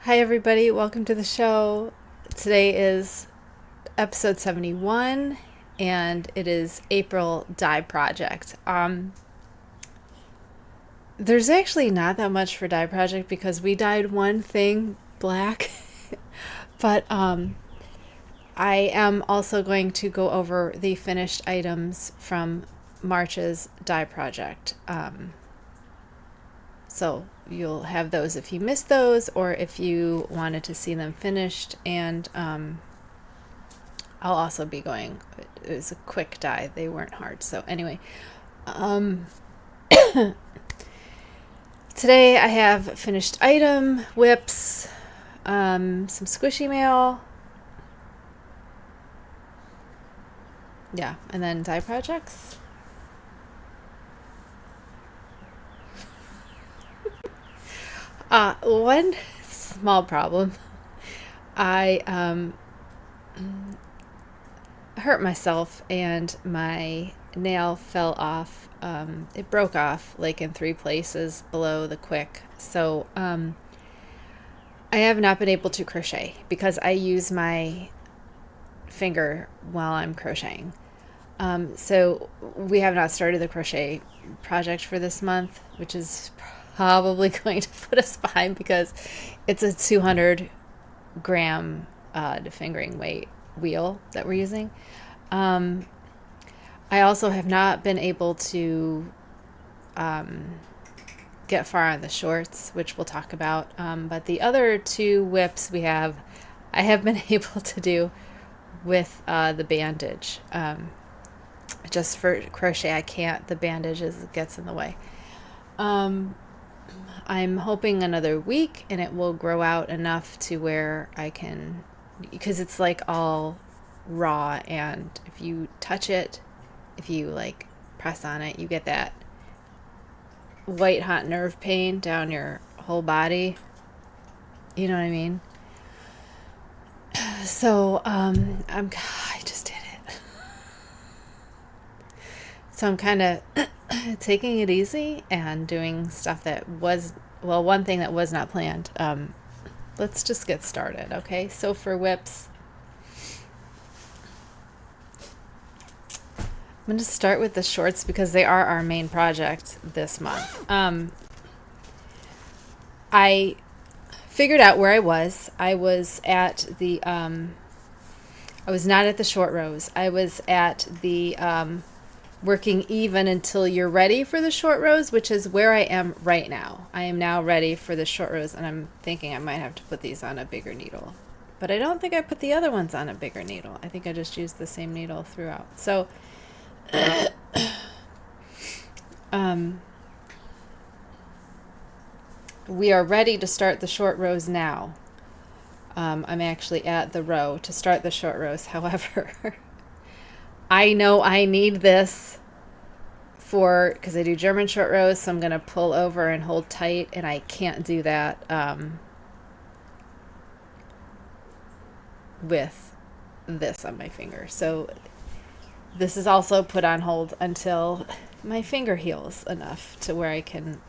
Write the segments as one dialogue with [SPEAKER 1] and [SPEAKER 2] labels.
[SPEAKER 1] Hi, everybody. Welcome to the show. Today is episode 71, and it is April Dye Project. There's actually not that much for Dye Project because we dyed one thing black, but I am also going to go over the finished items from March's Dye Project. So you'll have those if you missed those or if you wanted to see them finished. And I'll also be going, it was a quick dye. They weren't hard. So anyway, today I have finished item, whips, some squishy mail. Yeah, and then dye projects. One small problem. I hurt myself and my nail fell off. It broke off like in 3 places below the quick. So I have not been able to crochet because I use my finger while I'm crocheting. So we have not started the crochet project for this month, which is probably going to put us behind because it's a 200 gram fingering weight wheel that we're using. I also have not been able to get far on the shorts, which we'll talk about. But the other 2 whips I have been able to do with the bandage. Just for crochet, I can't. The bandage gets in the way. I'm hoping another week and it will grow out enough to where I can, because it's like all raw, and if you touch it, if you like press on it, you get that white hot nerve pain down your whole body. You know what I mean? So I just did it. So I'm kind of taking it easy and doing stuff that was, well, one thing that was not planned. Let's just get started, okay? So for whips, I'm going to start with the shorts because they are our main project this month. I figured out where I was. I was at the, I was not at the short rows. I was at the working even until you're ready for the short rows, which is where I am right now. I am now ready for the short rows, and I'm thinking I might have to put these on a bigger needle. But I don't think I put the other ones on a bigger needle. I think I just used the same needle throughout. So we are ready to start the short rows now. I'm actually at the row to start the short rows. However, I know I need this because I do German short rows, so I'm going to pull over and hold tight, and I can't do that with this on my finger. So this is also put on hold until my finger heals enough to where I can.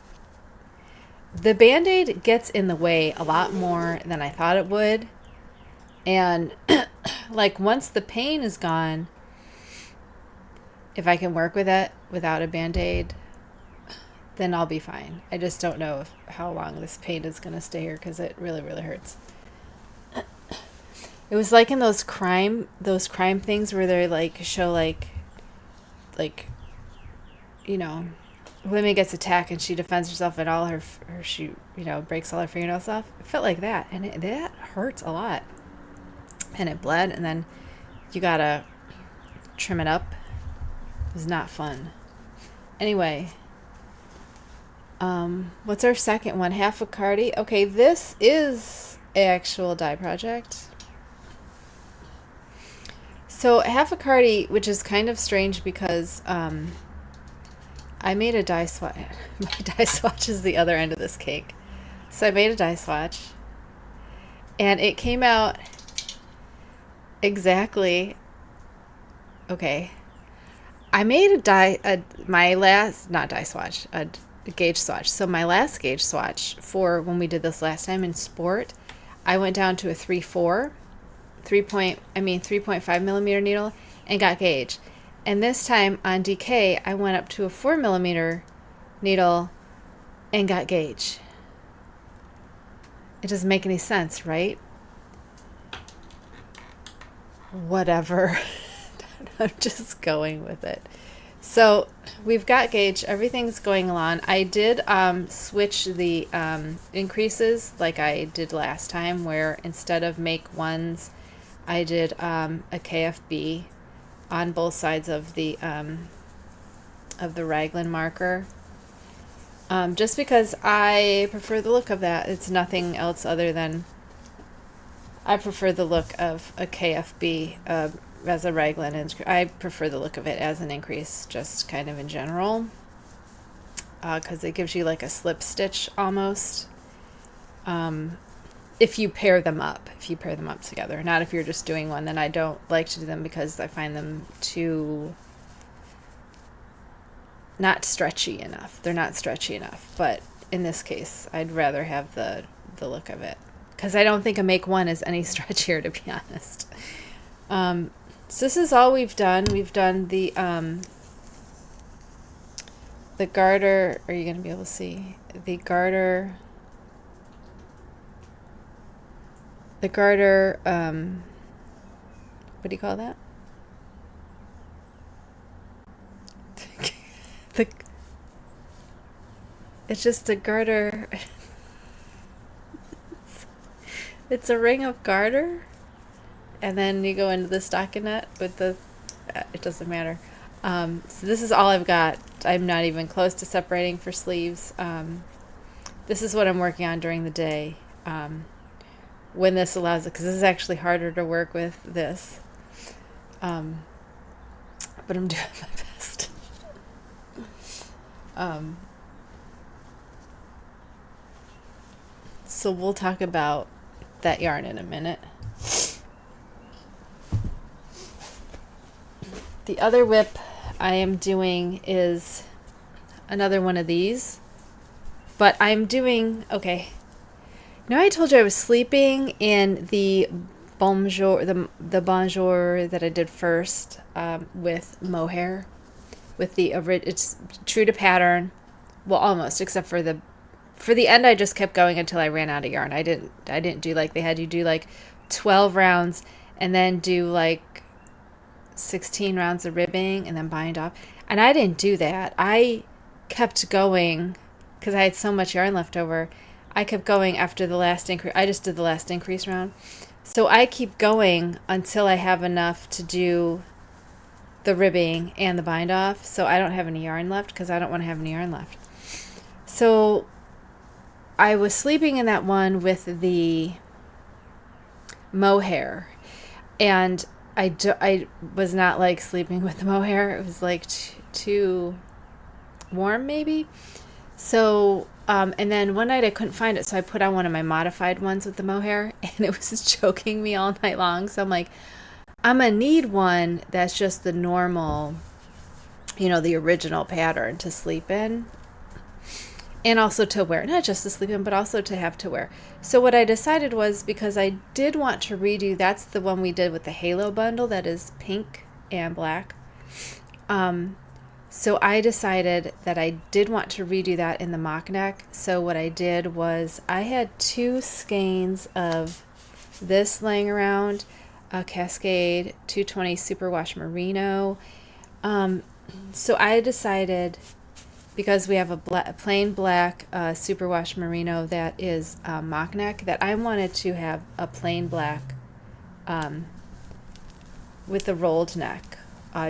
[SPEAKER 1] The Band-Aid gets in the way a lot more than I thought it would. And like once the pain is gone, if I can work with it without a Band-Aid, then I'll be fine. I just don't know how long this pain is going to stay here because it really, really hurts. It was like in those crime things where they like show like you know, women gets attacked and she defends herself and all her she breaks all her fingernails off. It felt like that, and that hurts a lot, and it bled, and then you gotta trim it up. It was not fun. Anyway, what's our second one? Half-a-Cardi. Okay, this is an actual dye project. So Half-a-Cardi, which is kind of strange because I made a dye swatch. My dye swatch is the other end of this cake. So I made a dye swatch, and it came out exactly. Okay, I made my last, not dye swatch, a gauge swatch. So my last gauge swatch for when we did this last time in sport I went down to a 3.5 millimeter needle and got gauge. And this time on DK, I went up to a 4 millimeter needle and got gauge. It doesn't make any sense, right? Whatever. I'm just going with it. So we've got gauge. Everything's going along. I did switch the increases like I did last time, where instead of make ones, I did a KFB on both sides of the raglan marker. Just because I prefer the look of that. It's nothing else other than I prefer the look of a KFB as a raglan. And I prefer the look of it as an increase, just kind of in general, because it gives you like a slip stitch almost. If you pair them up together. Not if you're just doing one, then I don't like to do them because I find them too not stretchy enough. They're not stretchy enough, but in this case, I'd rather have the look of it, because I don't think a make one is any stretchier, to be honest. So this is all we've done. We've done the garter. Are you going to be able to see the garter? The garter. What do you call that? It's just a garter. It's a ring of garter, and then you go into the stockinette with the. It doesn't matter. So this is all I've got. I'm not even close to separating for sleeves. This is what I'm working on during the day, when this allows it, because this is actually harder to work with this. But I'm doing my best. So we'll talk about that yarn in a minute. The other whip I am doing is another one of these, but I'm doing, okay. Now I told you I was sleeping in the Bonjour, the Bonjour that I did first, with mohair, with the, it's true to pattern, well, almost, except for the end, I just kept going until I ran out of yarn. I didn't do like they had you do like 12 rounds and then do like 16 rounds of ribbing and then bind off. And I didn't do that. I kept going because I had so much yarn left over. I kept going after the last increase. I just did the last increase round. So I keep going until I have enough to do the ribbing and the bind off. So I don't have any yarn left because I don't want to have any yarn left. So I was sleeping in that one with the mohair, and I was not like sleeping with the mohair. It was like too warm maybe. So, and then one night I couldn't find it, so I put on one of my modified ones with the mohair, and it was choking me all night long. So I'm like, I'm gonna need one that's just the normal, the original pattern to sleep in. And also to wear, not just to sleep in, but also to have to wear. So what I decided was, because I did want to redo, that's the one we did with the Halo bundle that is pink and black. So I decided that I did want to redo that in the mock neck. So what I did was I had 2 skeins of this laying around, a Cascade 220 Superwash Merino. So I decided, because we have a plain black Superwash Merino that is mock neck, that I wanted to have a plain black with a rolled neck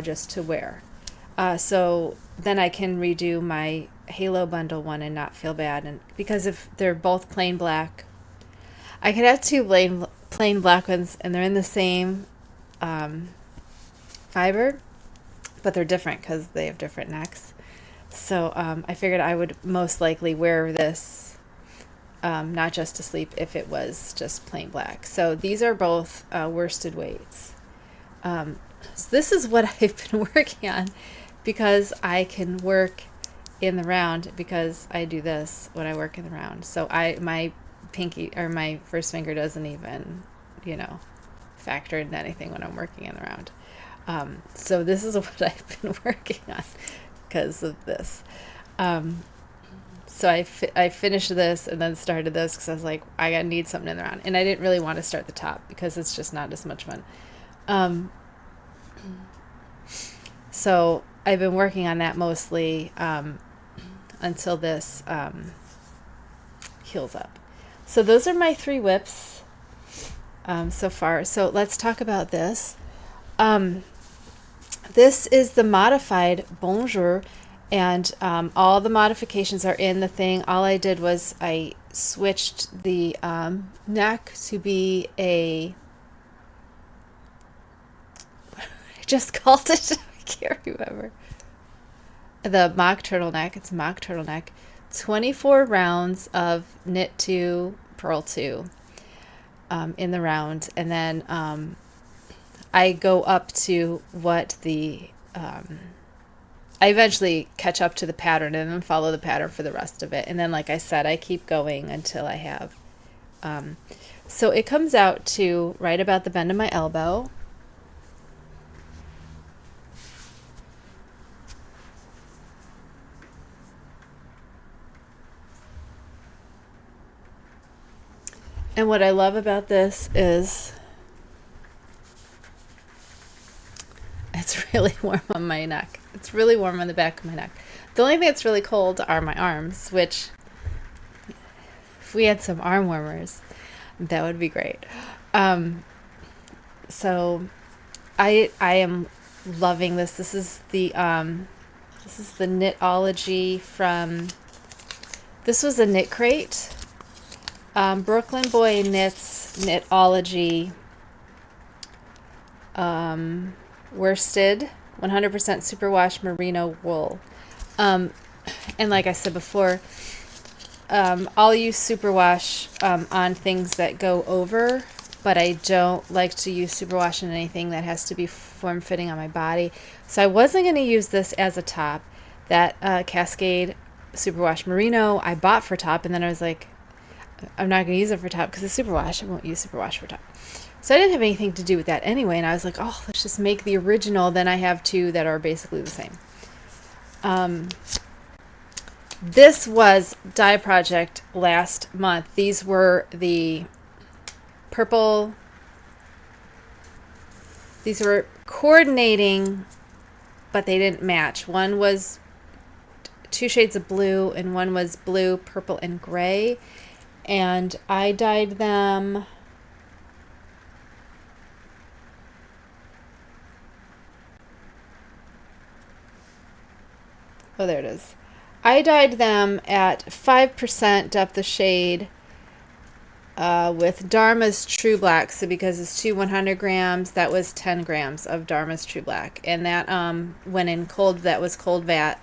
[SPEAKER 1] just to wear. So then I can redo my Halo bundle one and not feel bad. And because if they're both plain black, I could have 2 plain black ones and they're in the same fiber, but they're different because they have different necks. So I figured I would most likely wear this not just to sleep if it was just plain black. So these are both worsted weights. So this is what I've been working on, because I can work in the round, because I do this when I work in the round. So my pinky or my first finger doesn't even, factor into anything when I'm working in the round. So this is what I've been working on because of this. So I finished this and then started this because I was like, I need something in the round. And I didn't really want to start the top because it's just not as much fun. So I've been working on that mostly until this heals up. So those are my 3 whips so far. So let's talk about this. This is the modified Bonjour. And all the modifications are in the thing. All I did was I switched the neck to be I just called it, I can't remember. The mock turtleneck. It's a mock turtleneck. 24 rounds of knit 2, purl 2 in the round. And then I go up to what the... I eventually catch up to the pattern and then follow the pattern for the rest of it. And then, like I said, I keep going until I have. So it comes out to right about the bend of my elbow. And what I love about this is it's really warm on my neck. It's really warm on the back of my neck. The only thing that's really cold are my arms, which if we had some arm warmers, that would be great. So I am loving this. This is the Knitology from, this was a Knitcrate. Brooklyn Boy Knits Knitology worsted 100% superwash merino wool. And like I said before, I'll use superwash on things that go over, but I don't like to use superwash on anything that has to be form-fitting on my body. So I wasn't going to use this as a top. That Cascade superwash merino I bought for top, and then I was like, I'm not going to use it for top because it's superwash. I won't use superwash for top. So I didn't have anything to do with that anyway, and I was like, oh, let's just make the original. Then I have 2 that are basically the same. This was Dye Project last month. These were the purple. These were coordinating, but they didn't match. One was 2 shades of blue, and one was blue, purple, and gray. And I dyed them... Oh, there it is. I dyed them at 5% depth of shade with Dharma's True Black. So because it's 2 100 grams, that was 10 grams of Dharma's True Black. And that went in cold, that was cold vat.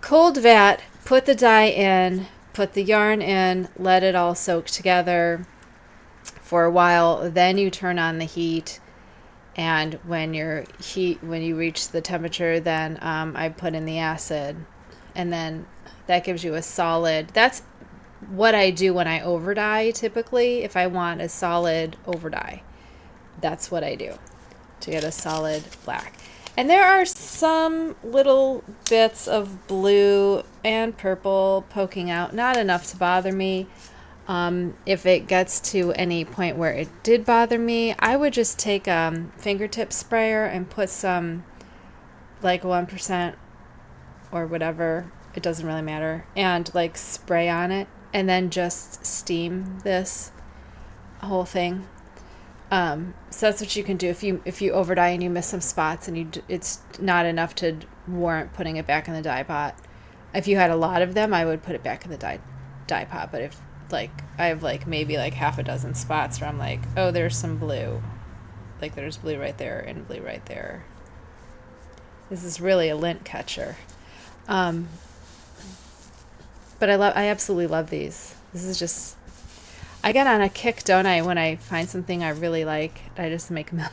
[SPEAKER 1] Cold vat, put the dye in, put the yarn in, let it all soak together for a while. Then you turn on the heat. And when you reach the temperature, then I put in the acid, and then that gives you a solid. That's what I do when I over dye typically. If I want a solid over dye, that's what I do to get a solid black. And there are some little bits of blue and purple poking out, not enough to bother me. If it gets to any point where it did bother me, I would just take a fingertip sprayer and put some, like 1% or whatever, it doesn't really matter, and like spray on it, and then just steam this whole thing. So that's what you can do if you over dye and you miss some spots and it's not enough to warrant putting it back in the dye pot. If you had a lot of them, I would put it back in the dye pot, but if like I have like maybe like half a dozen spots where I'm like, oh, there's some blue, like there's blue right there and blue right there. This is really a lint catcher, but I absolutely love these. This is just, I get on a kick, don't I, when I find something I really like. I just make a million.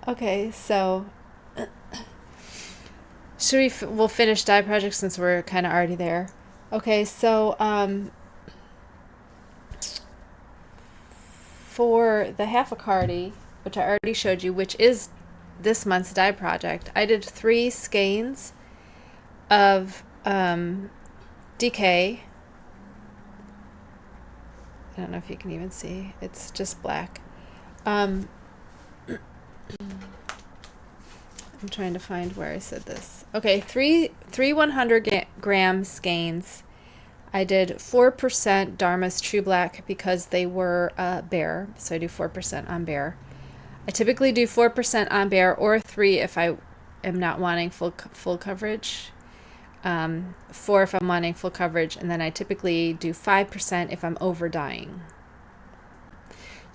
[SPEAKER 1] Okay, so we'll finish Dye Project since we're kind of already there. Okay, so for the Half-a-Cardi, which I already showed you, which is this month's dye project, I did 3 skeins of DK. I don't know if you can even see. It's just black. I'm trying to find where I said this. Okay, three 100-gram skeins. I did 4% Dharma's True Black because they were bare, so I do 4% on bare. I typically do 4% on bare or 3 if I am not wanting full coverage. 4 if I'm wanting full coverage, and then I typically do 5% if I'm over dyeing.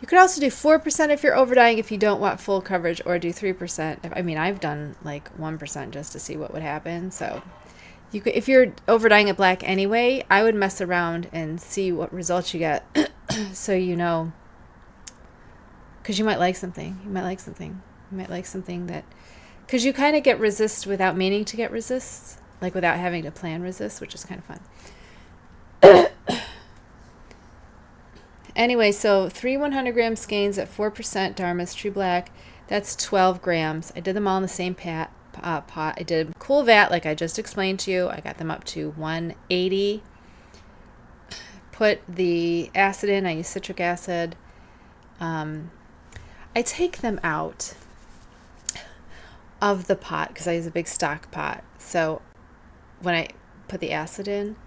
[SPEAKER 1] You could also do 4% if you're over dyeing if you don't want full coverage, or do 3%. I mean, I've done like 1% just to see what would happen. So you could, if you're over dyeing it black anyway, I would mess around and see what results you get so you know, because you might like something. You might like something that, because you kind of get resist without meaning to get resist, like without having to plan resist, which is kind of fun. Anyway, so 3 100-gram skeins at 4% Dharma's True Black. That's 12 grams. I did them all in the same pot. I did cool vat like I just explained to you. I got them up to 180. Put the acid in. I use citric acid. I take them out of the pot because I use a big stock pot. So when I put the acid in,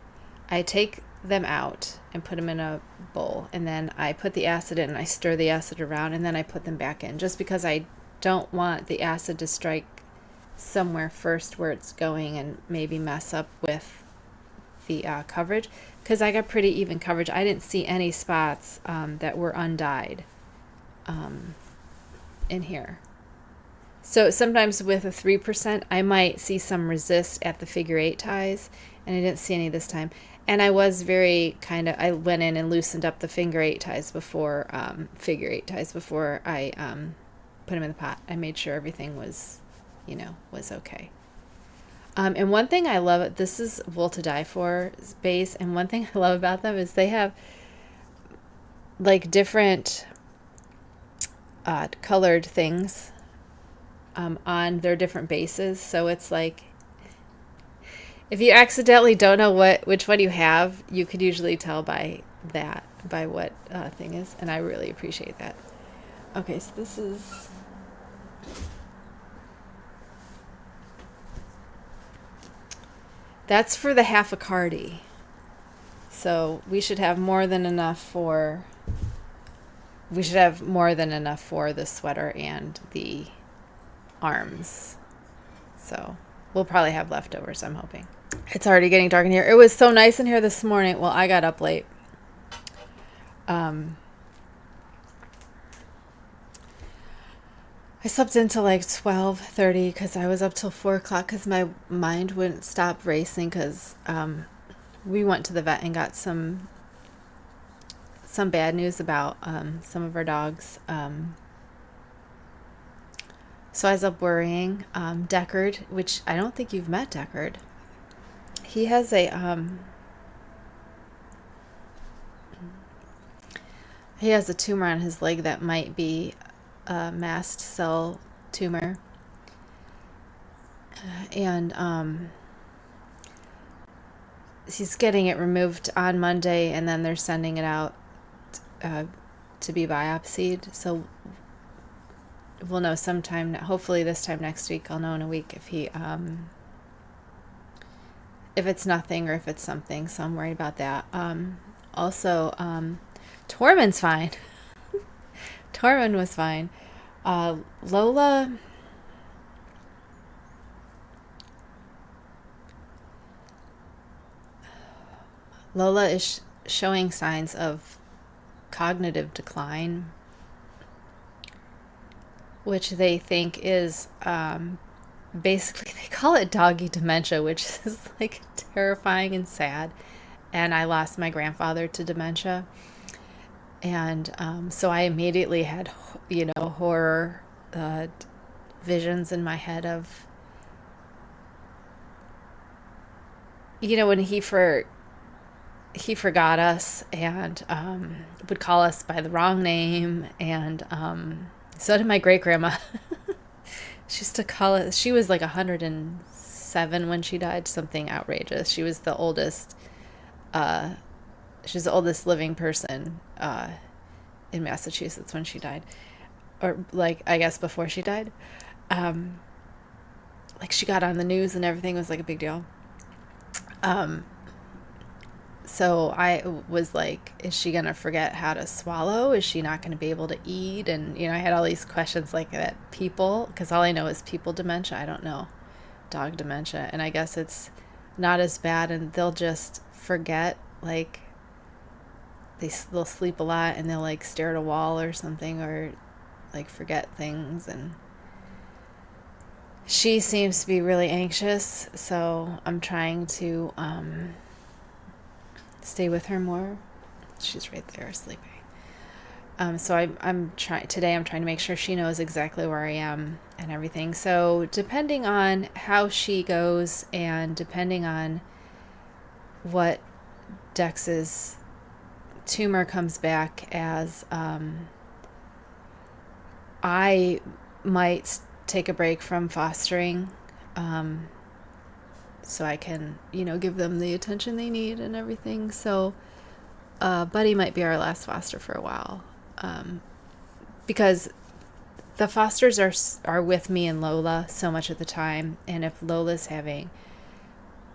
[SPEAKER 1] I take them out and put them in a bowl, and then I put the acid in and I stir the acid around, and then I put them back in, just because I don't want the acid to strike somewhere first where it's going and maybe mess up with the coverage, because I got pretty even coverage. I didn't see any spots that were undyed in here. So sometimes with a 3%, I might see some resist at the figure 8 ties, and I didn't see any this time. And I was very I went in and loosened up the figure 8 ties before I put them in the pot. I made sure everything was, was okay. And one thing I love, this is Wool to Die For base, and one thing I love about them is they have like different colored things on their different bases. So it's like, if you accidentally don't know which one you have, you could usually tell by what thing is, and I really appreciate that. Okay, so that's for the Half-a-Cardi. So we should have more than enough for the sweater and the arms. So we'll probably have leftovers, I'm hoping. It's already getting dark in here. It was so nice in here this morning. Well, I got up late. I slept until like 12:30 because I was up till 4 o'clock because my mind wouldn't stop racing, because we went to the vet and got some bad news about some of our dogs. So I was up worrying. Deckard, which I don't think you've met Deckard. He has a tumor on his leg that might be a mast cell tumor, and he's getting it removed on Monday, and then they're sending it out to be biopsied. So we'll know sometime, hopefully this time next week. I'll know in a week if he if it's nothing or if it's something, so I'm worried about that. Also, Tormund's fine. Tormund was fine. Lola is showing signs of cognitive decline, which they think is basically, they call it doggy dementia, which is like terrifying and sad. And I lost my grandfather to dementia, and so I immediately had horror visions in my head of when he he forgot us and would call us by the wrong name. And so did my great grandma. She used to call it, she was like 107 when she died, something outrageous. She was the oldest living person in Massachusetts when she died, or like I guess before she died. Like she got on the news and everything, was like a big deal. So I was like, is she gonna forget how to swallow? Is she not gonna be able to eat? And I had all these questions like that. People, because all I know is people dementia. I don't know dog dementia, and I guess it's not as bad, and they'll just forget, like they'll sleep a lot and they'll like stare at a wall or something, or like forget things. And she seems to be really anxious, so I'm trying to stay with her more. She's right there sleeping. So I'm trying to make sure she knows exactly where I am and everything. So depending on how she goes and depending on what Dex's tumor comes back as, I might take a break from fostering, so I can, give them the attention they need and everything. So Buddy might be our last foster for a while, because the fosters are with me and Lola so much of the time, and if Lola's having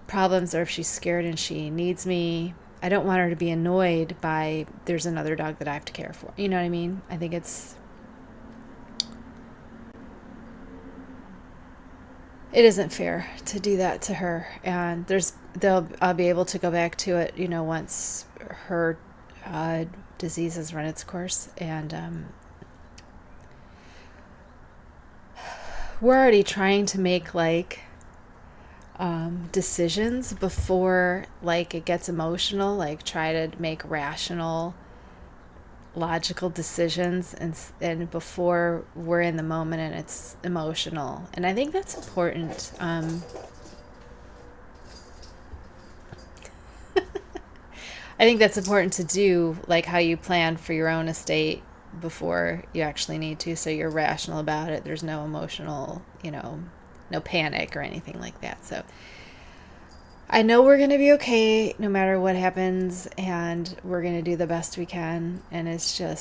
[SPEAKER 1] problems or if she's scared and she needs me, I don't want her to be annoyed by there's another dog that I have to care for. You know what I mean? I think it isn't fair to do that to her, and I'll be able to go back to it, once her disease has run its course. And we're already trying to make decisions before it gets emotional, try to make rational, logical decisions and before we're in the moment and it's emotional. And I think that's important. I think that's important to do, like how you plan for your own estate before you actually need to, so you're rational about it. There's no emotional, no panic or anything like that. So I know we're going to be okay no matter what happens, and we're going to do the best we can. And it's a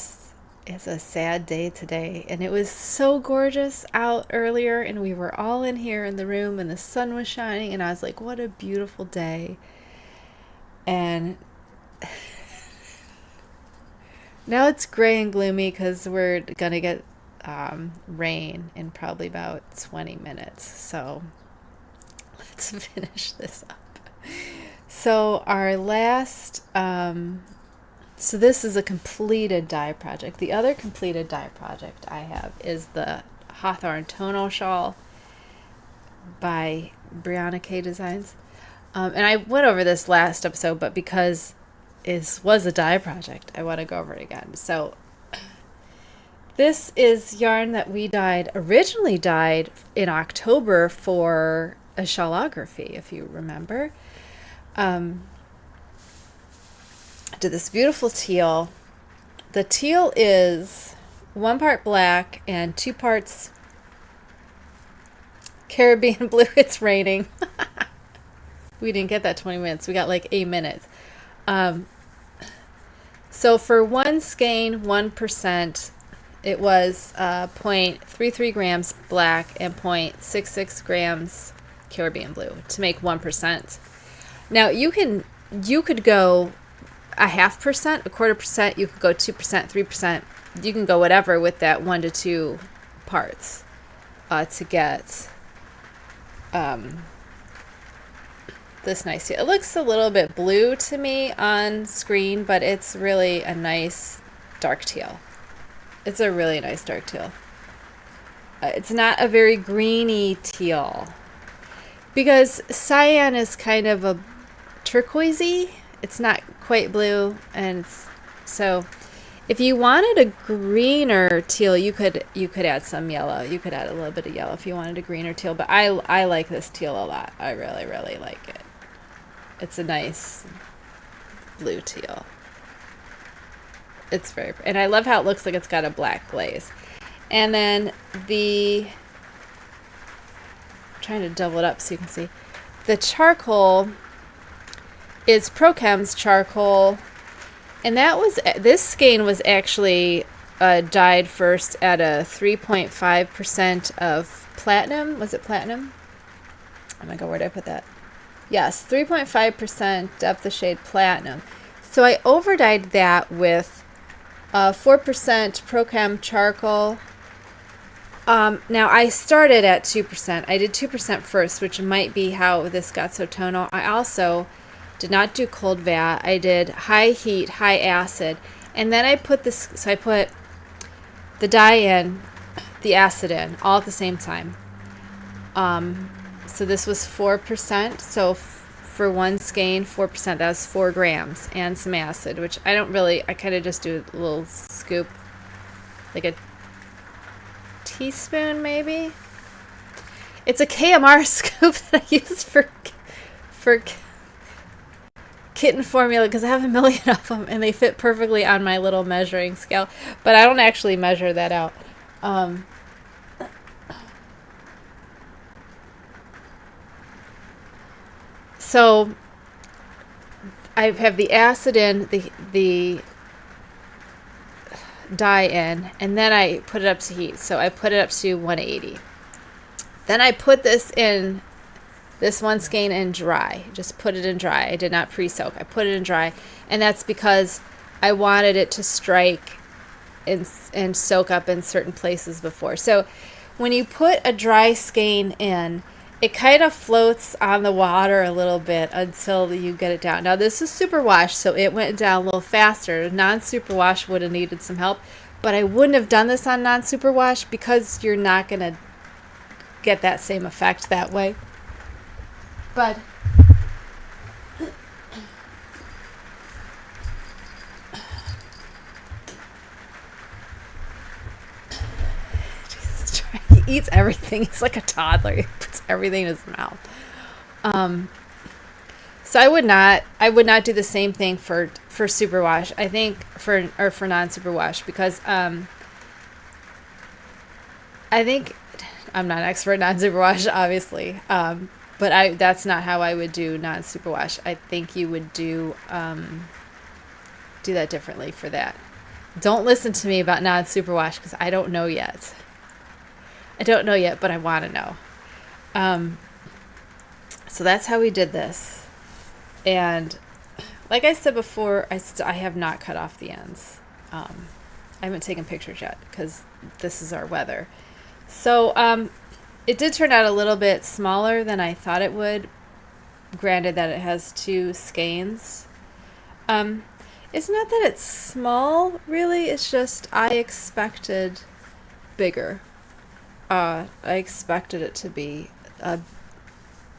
[SPEAKER 1] sad day today. And it was so gorgeous out earlier, and we were all in here in the room, and the sun was shining, and I was like, what a beautiful day. And now it's gray and gloomy because we're going to get rain in probably about 20 minutes. So let's finish this up. So our last, so this is a completed dye project. The other completed dye project I have is the Hawthorne Tonal Shawl by Brianna K Designs. And I went over this last episode, but because it was a dye project, I want to go over it again. So this is yarn that we originally dyed in October for a shawlography, if you remember. I did this beautiful teal. The teal is 1 part black and 2 parts Caribbean blue. It's raining. We didn't get that 20 minutes. We got like 8 minutes. So for one skein, 1%, it was 0.33 grams black and 0.66 grams Caribbean blue to make 1%. Now you could go a 0.5%, a 1/4%, you could go 2%, 3%. You can go whatever with that 1 to 2 parts to get this nice teal. It looks a little bit blue to me on screen, but it's really a nice dark teal. It's a really nice dark teal. It's not a very greeny teal, because cyan is kind of a turquoisey. It's not quite blue, and so if you wanted a greener teal, you could add some yellow. You could add a little bit of yellow if you wanted a greener teal, but I like this teal a lot. I really, really like it. It's a nice blue teal. It's very, and I love how it looks like it's got a black glaze. And then I'm trying to double it up so you can see. The charcoal is ProChem's charcoal, and this skein was actually dyed first at a 3.5% of platinum. Was it platinum? Oh my god, where did I put that? Yes, 3.5% depth of shade platinum. So I overdyed that with 4% ProChem charcoal. Now I started at 2%. I did 2% first, which might be how this got so tonal. I also did not do cold vat. I did high heat, high acid, and then I put this. So I put the dye in, the acid in, all at the same time. So this was 4%. So for one skein, 4%. That was 4 grams and some acid, which I kind of just do a little scoop, like a teaspoon maybe. It's a KMR scoop that I use for kitten formula because I have a million of them and they fit perfectly on my little measuring scale, but I don't actually measure that out. So I have the acid in, the dye in, and then I put it up to heat. So I put it up to 180. Then I put this one skein in dry. Just put it in dry. I did not pre-soak. I put it in dry, and that's because I wanted it to strike and soak up in certain places before. So when you put a dry skein in, it kind of floats on the water a little bit until you get it down. Now this is superwash, so it went down a little faster. Non-superwash would have needed some help, but I wouldn't have done this on non-superwash because you're not going to get that same effect that way. But Jesus, he eats everything. He's like a toddler. He puts everything in his mouth. So I would not do the same thing for superwash. I think for non-superwash because I think I'm not an expert in non-superwash, obviously. But that's not how I would do non-superwash. I think you would do that differently for that. Don't listen to me about non-superwash because I don't know yet. But I want to know. So that's how we did this. And like I said before, I have not cut off the ends. I haven't taken pictures yet because this is our weather. So it did turn out a little bit smaller than I thought it would, granted that it has 2 skeins. It's not that it's small, really. It's just I expected bigger. I expected it to be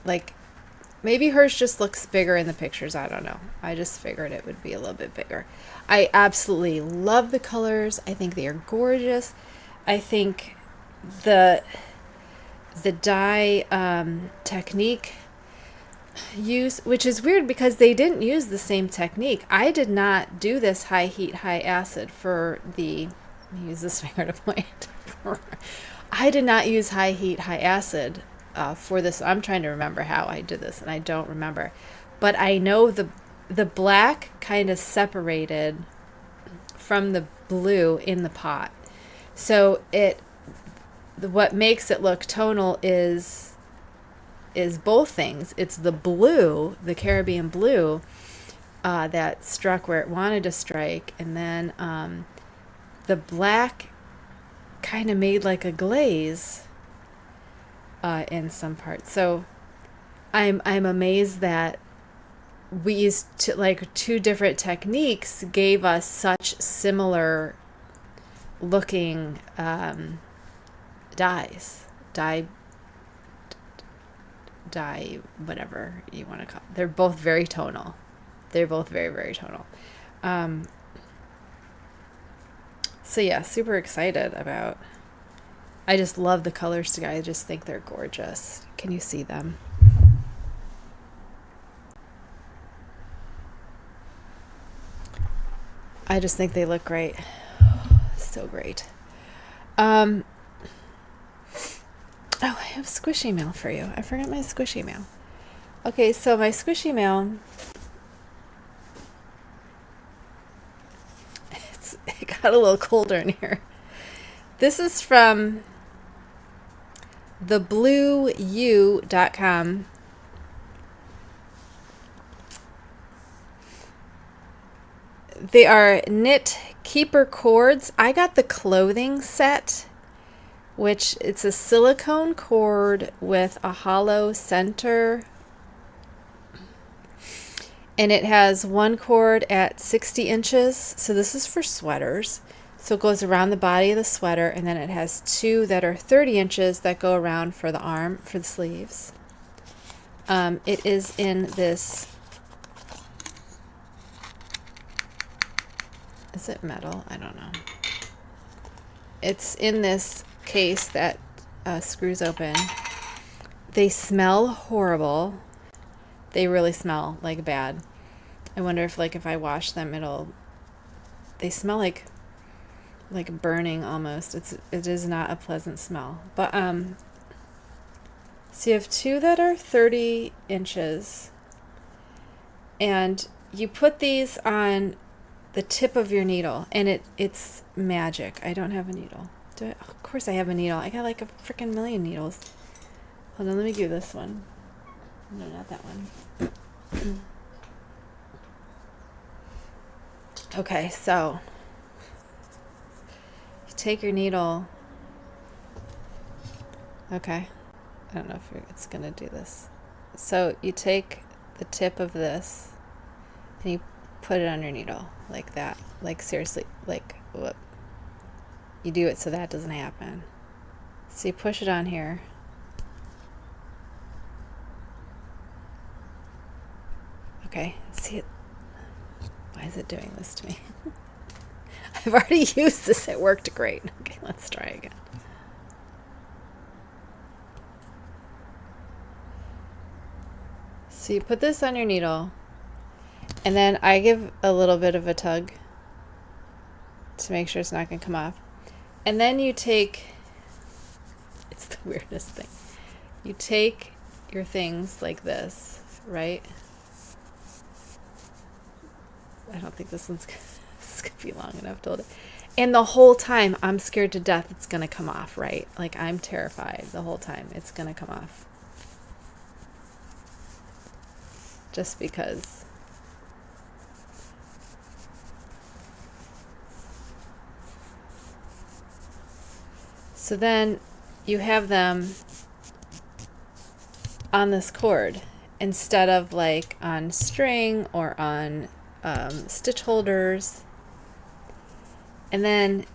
[SPEAKER 1] like maybe hers just looks bigger in the pictures. I don't know. I just figured it would be a little bit bigger. I absolutely love the colors. I think they are gorgeous. I think the dye technique use, which is weird because they didn't use the same technique. I did not do this high heat, high acid for the, let me use this finger to point. I did not use high heat, high acid for this. I'm trying to remember how I did this and I don't remember, but I know the black kind of separated from the blue in the pot. So what makes it look tonal is both things. It's the blue, the Caribbean blue, that struck where it wanted to strike, and then the black kind of made like a glaze in some parts. So I'm amazed that we used like 2 different techniques gave us such similar looking dyes, whatever you want to call it. They're both very tonal. They're both very, very tonal. So yeah, super excited about, I just love the colors together. I just think they're gorgeous. Can you see them? I just think they look great. So great. Oh, I have squishy mail for you. I forgot my squishy mail. Okay, so my squishy mail, it got a little colder in here. This is from the blueewe.com. They are knit keeper cords. I got the clothing set, which it's a silicone cord with a hollow center. And it has one cord at 60 inches. So this is for sweaters. So it goes around the body of the sweater, and then it has two that are 30 inches that go around for the arm, for the sleeves. It is in this, is it metal? I don't know. It's in this case that screws open. They smell horrible. They really smell like bad. I wonder if if I wash them they smell like burning almost. It is not a pleasant smell. But so you have two that are 30 inches, and you put these on the tip of your needle, and it's magic. I don't have a needle. Do I? Of course I have a needle. I got like a freaking million needles. Hold on, let me do this one. No, not that one. Okay, so you take your needle. Okay, I don't know if it's going to do this. So you take the tip of this and you put it on your needle like that. Like seriously, whoop. You do it so that doesn't happen. So you push it on here. Okay, see it. Why is it doing this to me? I've already used this. It worked great. Okay, let's try again. So you put this on your needle, and then I give a little bit of a tug to make sure it's not going to come off. And then you take, it's the weirdest thing. You take your things like this, right? I don't think this one's going to be long enough to hold it. And the whole time, I'm scared to death it's going to come off, right? Like, I'm terrified the whole time it's going to come off. Just because. So then you have them on this cord instead of like on string or on stitch holders. And then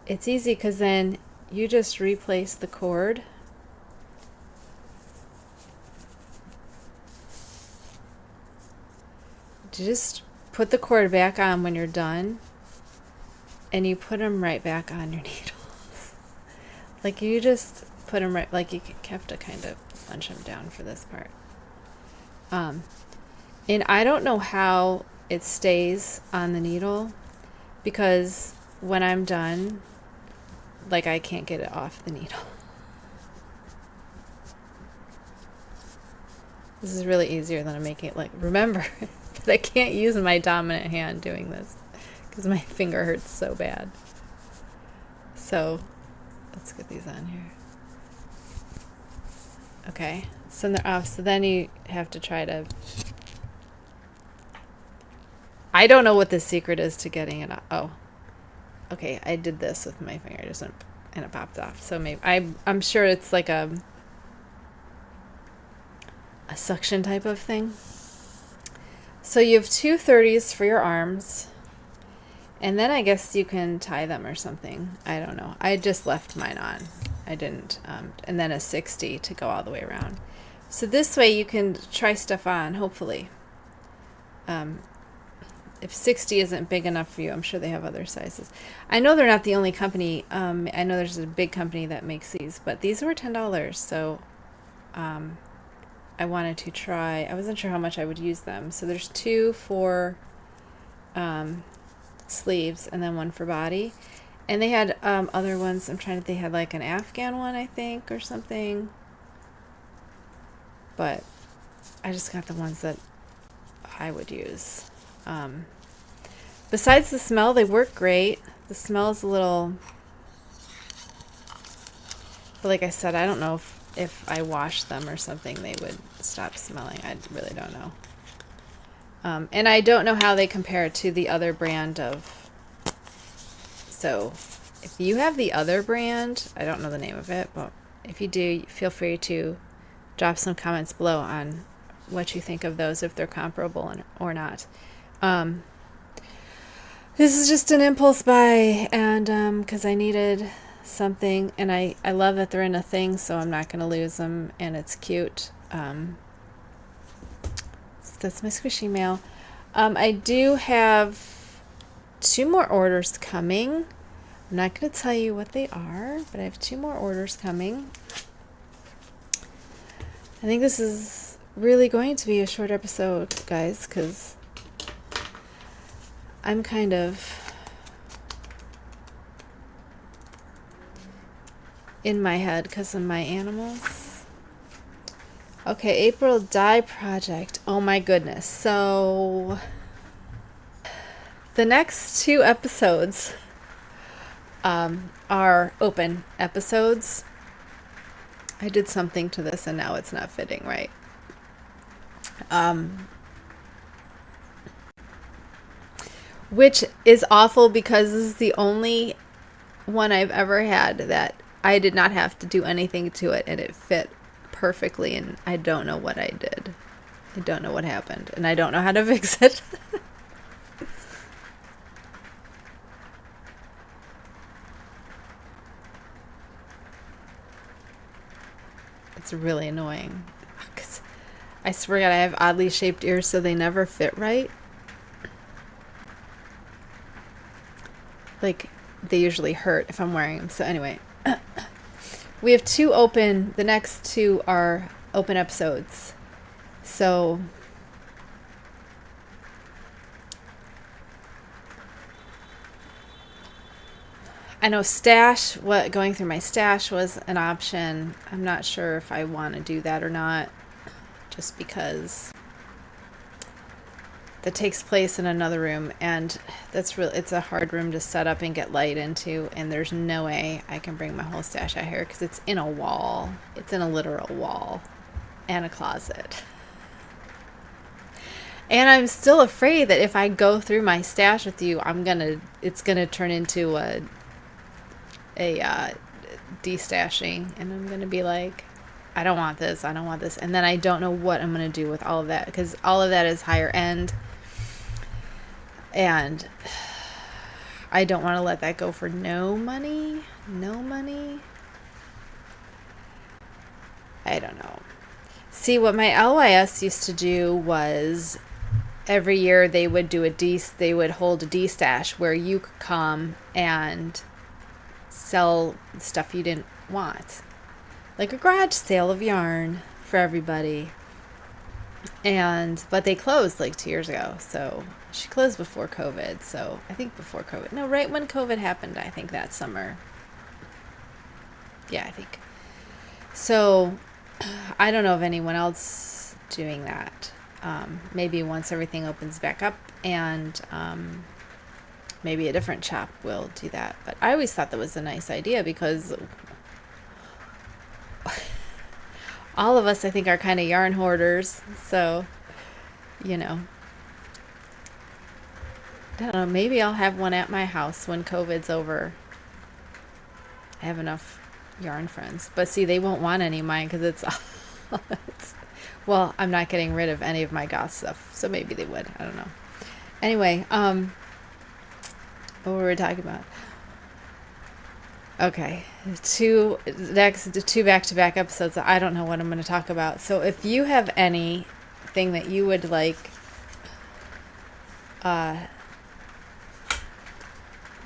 [SPEAKER 1] it's easy because then you just replace the cord. You just put the cord back on when you're done, and you put them right back on your needles. Like you just put them right, like you have to kind of bunch them down for this part. And I don't know how it stays on the needle, because when I'm done, like I can't get it off the needle. This is really easier than I'm making it. Like, remember that I can't use my dominant hand doing this because my finger hurts so bad. So let's get these on here. Okay, so they're off. So then you have to try to, I don't know what the secret is to getting it off. Oh, okay, I did this with my finger, just went, and it popped off. So maybe I'm sure it's like a suction type of thing. So you have two 30s for your arms, and then I guess you can tie them or something. I don't know. I just left mine on. I didn't. And then a 60 to go all the way around. So this way you can try stuff on, hopefully. If 60 isn't big enough for you, I'm sure they have other sizes. I know they're not the only company. I know there's a big company that makes these, but these were $10. So I wanted to try. I wasn't sure how much I would use them. So there's two for sleeves and then one for body. And they had other ones. They had like an Afghan one, I think, or something. But I just got the ones that I would use. Besides the smell, they work great. The smell is a little... But like I said, I don't know if I wash them or something, they would stop smelling. I really don't know. And I don't know how they compare to the other brand of... So, if you have the other brand, I don't know the name of it, but if you do, feel free to drop some comments below on what you think of those, if they're comparable or not. This is just an impulse buy, and because I needed something, and I love that they're in a thing, so I'm not going to lose them, and it's cute. So that's my squishy mail. I do have 2 more orders coming. I'm not going to tell you what they are, but I have 2 more orders coming. I think this is really going to be a short episode, guys, because I'm kind of in my head because of my animals. Okay, April dye project. Oh my goodness. So the next 2 episodes are open episodes. I did something to this and now it's not fitting right. Which is awful because this is the only one I've ever had that I did not have to do anything to it and it fit perfectly, and I don't know what I did. I don't know what happened, and I don't know how to fix it. It's really annoying. 'Cause I swear to God, I have oddly shaped ears, so they never fit right. Like, they usually hurt if I'm wearing them. So anyway, we have 2 open. The next 2 are open episodes. So I know going through my stash was an option. I'm not sure if I want to do that or not, just because that takes place in another room, and it's a hard room to set up and get light into, and there's no way I can bring my whole stash out here because it's in a wall. It's in a literal wall and a closet. And I'm still afraid that if I go through my stash with you, it's gonna turn into a destashing, and I'm gonna be like, I don't want this, and then I don't know what I'm gonna do with all of that, because all of that is higher end, and I don't want to let that go for no money. I don't know. See, what my LYS used to do was every year they would hold a D-stash where you could come and sell stuff you didn't want. Like a garage sale of yarn for everybody. But they closed like 2 years ago. So she closed before COVID. So I think before COVID. No, right when COVID happened, I think that summer. Yeah, I think. So I don't know of anyone else doing that. Maybe once everything opens back up, and maybe a different shop will do that. But I always thought that was a nice idea because all of us, I think, are kind of yarn hoarders. So, I don't know, maybe I'll have one at my house when COVID's over. I have enough yarn friends. But see, they won't want any of mine because well, I'm not getting rid of any of my goth stuff. So maybe they would. I don't know. Anyway, what were we talking about? Okay, 2 back-to-back episodes. I don't know what I'm going to talk about. So if you have anything that you would like, if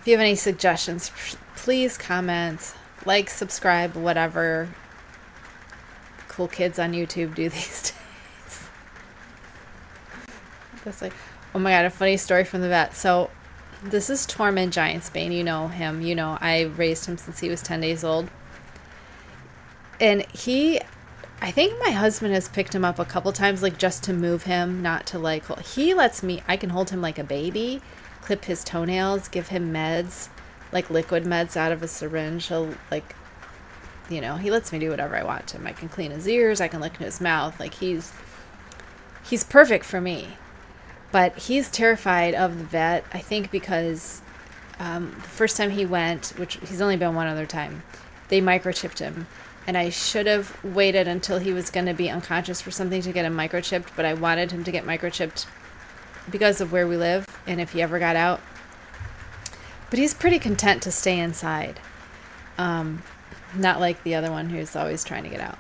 [SPEAKER 1] you have any suggestions, please comment, like, subscribe, whatever cool kids on YouTube do these days. That's like, oh my God, a funny story from the vet. So This is Tormund Giantsbane. You know him. You know, I raised him since he was 10 days old. And I think my husband has picked him up a couple times, like just to move him, not to like, he lets me, I can hold him like a baby, clip his toenails, give him meds, like liquid meds out of a syringe. He'll like, you know, he lets me do whatever I want to him. I can clean his ears. I can look in his mouth. Like he's perfect for me. But he's terrified of the vet, I think because the first time he went, which he's only been one other time, they microchipped him. And I should have waited until he was going to be unconscious for something to get him microchipped, but I wanted him to get microchipped because of where we live and if he ever got out. But he's pretty content to stay inside. Not like the other one who's always trying to get out.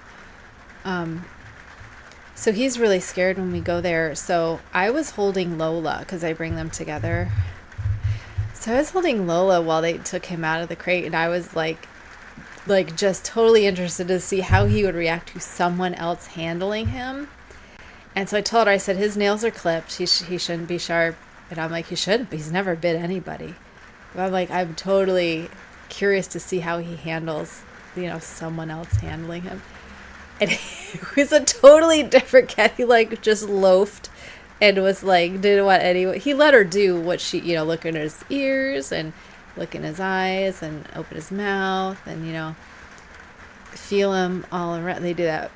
[SPEAKER 1] So he's really scared when we go there. So I was holding Lola because I bring them together. So I was holding Lola while they took him out of the crate, and I was like just totally interested to see how he would react to someone else handling him. And so I told her, I said, his nails are clipped. He shouldn't be sharp. And I'm like, he shouldn't be. He's never bit anybody. But I'm like, I'm totally curious to see how he handles, you know, someone else handling him. And it was a totally different cat. He like just loafed and was like, didn't want anyone. He let her do what she, you know, look in his ears and look in his eyes and open his mouth and, you know, feel him all around. They do that,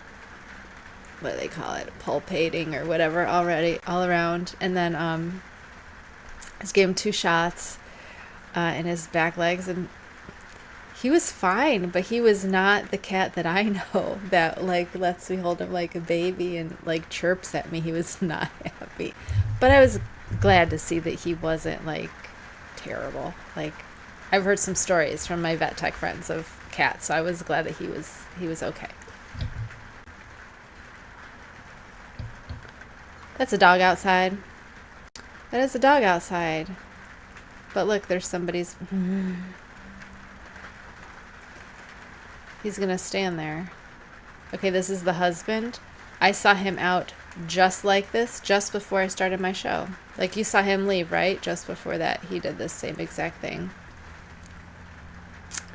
[SPEAKER 1] what do they call it, palpating or whatever, all around. And then I just gave him 2 shots in his back legs, and he was fine, but he was not the cat that I know that like lets me hold him like a baby and like chirps at me. He was not happy, but I was glad to see that he wasn't like terrible. Like I've heard some stories from my vet tech friends of cats, so I was glad that he was okay. That's a dog outside. That is a dog outside. But look, there's somebody's. He's gonna stand there. Okay, this is the husband. I saw him out just like this just before I started my show. Like you saw him leave, right? Just before that, he did this same exact thing.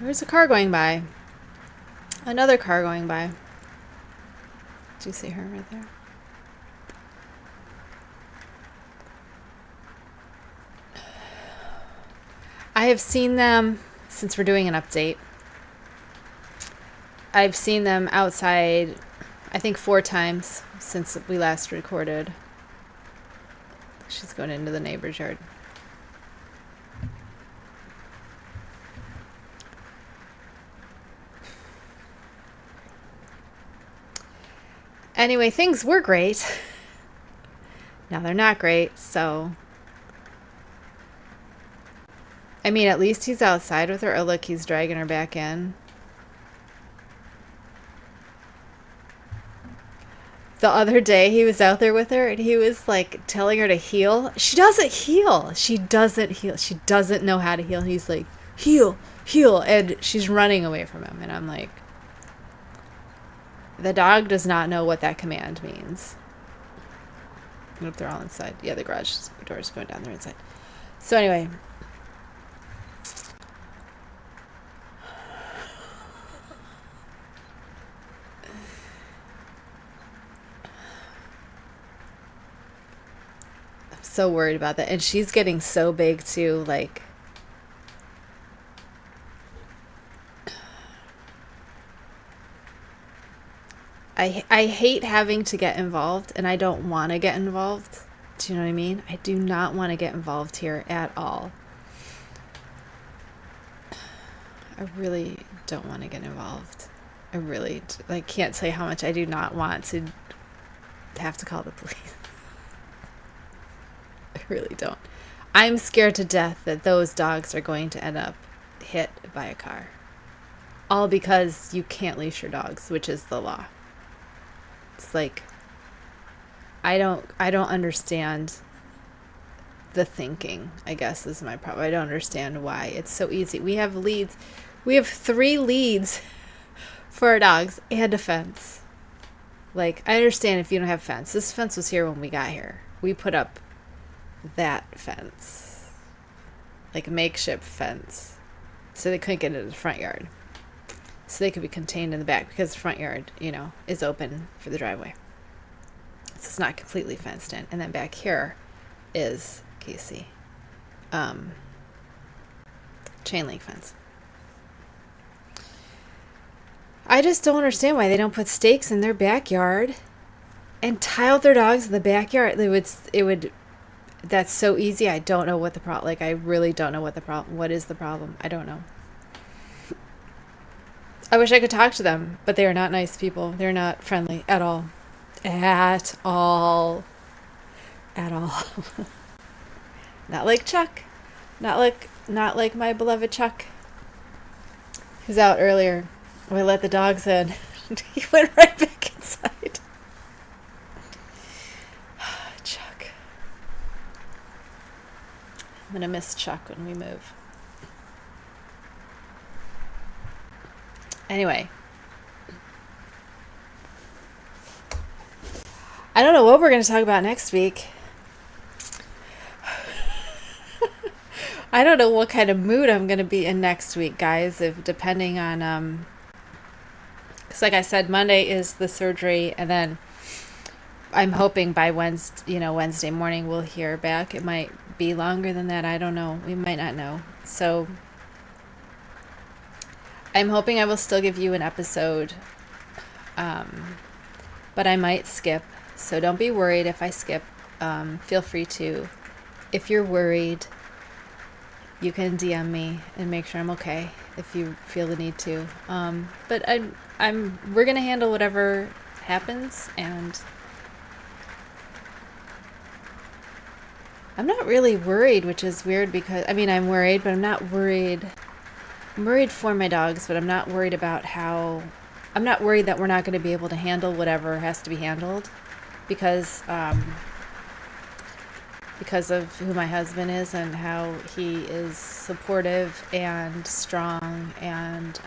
[SPEAKER 1] There's a car going by. Another car going by. Do you see her right there? I have seen them since we're doing an update. I've seen them outside, I think 4 times since we last recorded. She's going into the neighbor's yard. Anyway, things were great. Now they're not great, so. I mean, at least he's outside with her. Oh, look, he's dragging her back in. The other day, he was out there with her, and he was, like, telling her to heel. She doesn't heel. She doesn't heel. She doesn't know how to heel. And he's like, heel, heel. And she's running away from him. And I'm like, the dog does not know what that command means. I hope they're all inside. Yeah, the garage door is going down there inside. So anyway. So worried about that, and she's getting so big too. Like, I hate having to get involved, and I don't want to get involved. Do you know what I mean? I do not want to get involved here at all. I really don't want to get involved. I really can't tell you how much I do not want to have to call the police. I really don't. I'm scared to death that those dogs are going to end up hit by a car. All because you can't leash your dogs, which is the law. It's like, I don't understand the thinking, I guess, is my problem. I don't understand why it's so easy. We have leads. We have 3 leads for our dogs and a fence. Like, I understand if you don't have fence. This fence was here when we got here. We put up that fence. like a makeshift fence, so they couldn't get into the front yard. So they could be contained in the back because the front yard, is open for the driveway. So it's not completely fenced in. And then back here is, Casey, chain link fence. I just don't understand why they don't put stakes in their backyard and tie out their dogs in the backyard. That's so easy. I don't know what the problem, I really don't know what is the problem. I don't know. I wish I could talk to them, but they are not nice people. They're not friendly at all. At all. At all. Not like Chuck. Not like my beloved Chuck, who's out earlier. We let the dogs in. He went right back inside. Chuck. I'm going to miss Chuck when we move. Anyway. I don't know what we're going to talk about next week. I don't know what kind of mood I'm going to be in next week, guys, depending on, because like I said, Monday is the surgery, and then I'm hoping by Wednesday morning we'll hear back. It might be longer than that. I don't know. We might not know. So I'm hoping I will still give you an episode, but I might skip. So don't be worried if I skip. Feel free to. If you're worried, you can DM me and make sure I'm okay if you feel the need to. But we're gonna handle whatever happens, and I'm not really worried, which is weird because I'm worried, but I'm not worried. I'm worried for my dogs, but I'm not worried about how. I'm not worried that we're not going to be able to handle whatever has to be handled, because of who my husband is and how he is supportive and strong, and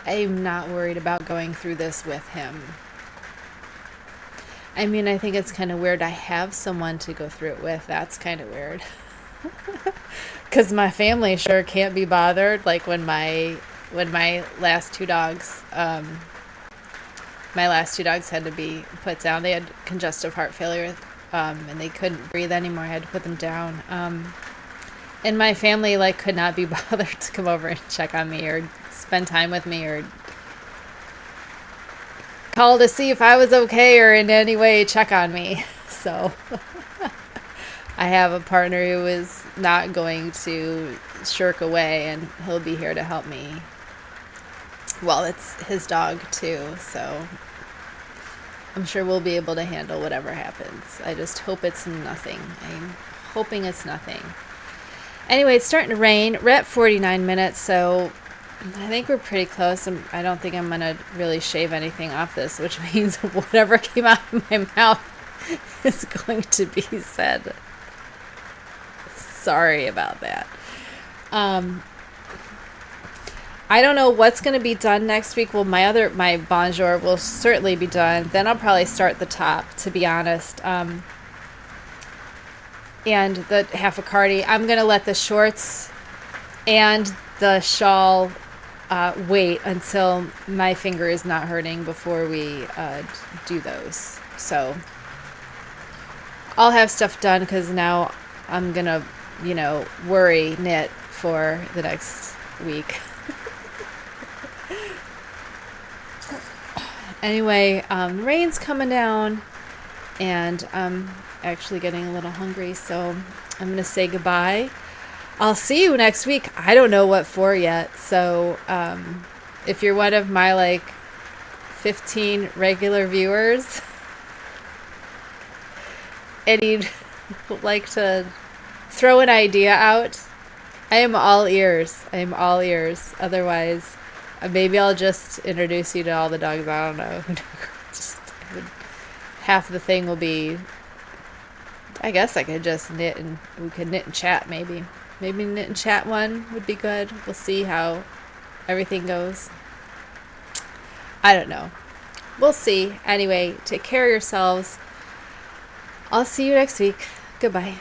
[SPEAKER 1] I'm not worried about going through this with him. I think it's kind of weird. I have someone to go through it with. That's kind of weird. Because my family sure can't be bothered. Like when my last two dogs, had to be put down. They had congestive heart failure, and they couldn't breathe anymore. I had to put them down. And my family could not be bothered to come over and check on me or spend time with me or call to see if I was okay or in any way check on me. So I have a partner who is not going to shirk away, and he'll be here to help me. Well, it's his dog too, so I'm sure we'll be able to handle whatever happens. I just hope it's nothing. I'm hoping it's nothing. Anyway, it's starting to rain. We're at 49 minutes, so I think we're pretty close. I don't think I'm going to really shave anything off this, which means whatever came out of my mouth is going to be said. Sorry about that. I don't know what's going to be done next week. Well, my Bonjour will certainly be done. Then I'll probably start the top, to be honest. And the Half-a-Cardi. I'm going to let the shorts and the shawl wait until my finger is not hurting before we do those. So I'll have stuff done because now I'm going to, worry knit for the next week. Anyway, rain's coming down, and I'm actually getting a little hungry, so I'm going to say goodbye. I'll see you next week. I don't know what for yet, so if you're one of my 15 regular viewers and you'd like to throw an idea out, I am all ears. Otherwise, maybe I'll just introduce you to all the dogs. I don't know. Half the thing will be, I guess I could just knit, and we could knit and chat maybe. Maybe knit and chat one would be good. We'll see how everything goes. I don't know. We'll see. Anyway, take care of yourselves. I'll see you next week. Goodbye.